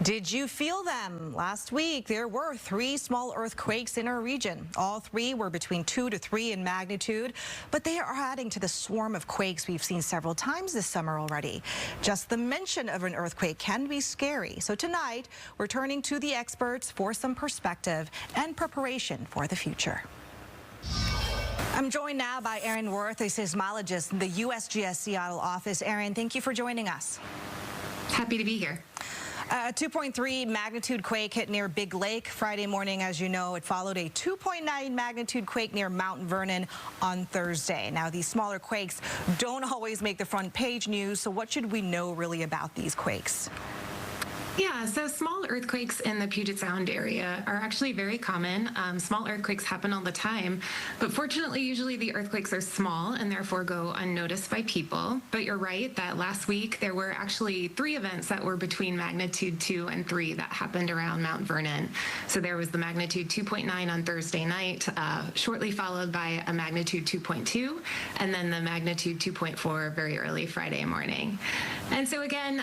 Did you feel them? Last week, there were 3 small earthquakes in our region. All 3 were between 2 to 3 in magnitude, but they are adding to the swarm of quakes we've seen several times this summer already. Just the mention of an earthquake can be scary. So tonight, we're turning to the experts for some perspective and preparation for the future. I'm joined now by Aaron Worth, a seismologist in the USGS Seattle office. Aaron, thank you for joining us. Happy to be here. A 2.3 magnitude quake hit near Big Lake Friday morning. As you know, it followed a 2.9 magnitude quake near Mount Vernon on Thursday. Now, these smaller quakes don't always make the front page news, so what should we know really about these quakes? Yeah, so small earthquakes in the Puget Sound area are actually very common. Small earthquakes happen all the time, but fortunately, usually the earthquakes are small and therefore go unnoticed by people. But you're right that last week there were actually 3 events that were between magnitude 2 and 3 that happened around Mount Vernon. So there was the magnitude 2.9 on Thursday night, shortly followed by a magnitude 2.2, and then the magnitude 2.4 very early Friday morning. And so again,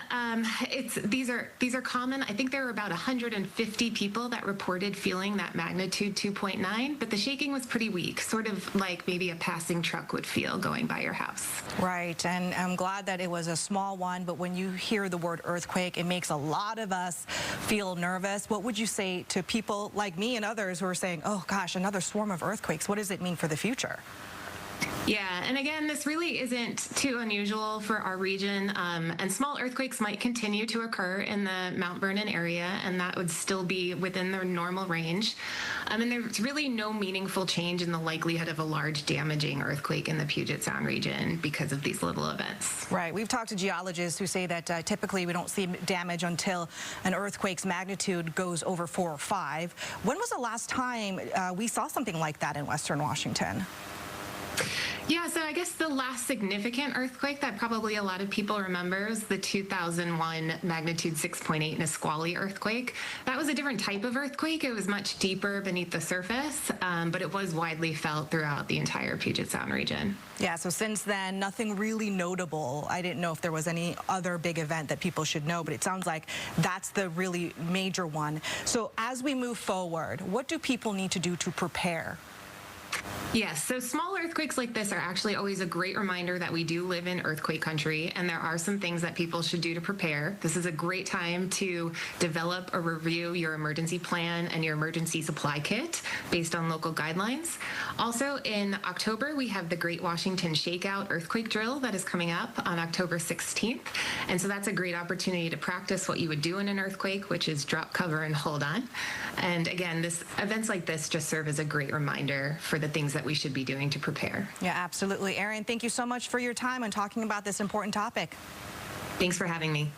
these are common. I think there were about 150 people that reported feeling that magnitude 2.9, but the shaking was pretty weak, sort of like maybe a passing truck would feel going by your house. Right, and I'm glad that it was a small one, but when you hear the word earthquake, it makes a lot of us feel nervous. What would you say to people like me and others who are saying, oh gosh, another swarm of earthquakes? What does it mean for the future? Yeah, and again, this really isn't too unusual for our region, and small earthquakes might continue to occur in the Mount Vernon area, and that would still be within their normal range. And there's really no meaningful change in the likelihood of a large damaging earthquake in the Puget Sound region because of these little events. Right. We've talked to geologists who say that typically we don't see damage until an earthquake's magnitude goes over 4 or 5. When was the last time we saw something like that in Western Washington? Yeah, so I guess the last significant earthquake that probably a lot of people remember is the 2001 magnitude 6.8 Nisqually earthquake. That was a different type of earthquake. It was much deeper beneath the surface, but it was widely felt throughout the entire Puget Sound region. Yeah, so since then, nothing really notable. I didn't know if there was any other big event that people should know, but it sounds like that's the really major one. So as we move forward, what do people need to do to prepare? Yes, so small earthquakes like this are actually always a great reminder that we do live in earthquake country, and there are some things that people should do to prepare. This is a great time to develop or review your emergency plan and your emergency supply kit based on local guidelines. Also, in October, we have the Great Washington Shakeout earthquake drill that is coming up on October 16th, and so that's a great opportunity to practice what you would do in an earthquake, which is drop, cover, and hold on. And again, events like this just serve as a great reminder for the things that we should be doing to prepare. Yeah, absolutely. Aaron, thank you so much for your time and talking about this important topic. Thanks for having me.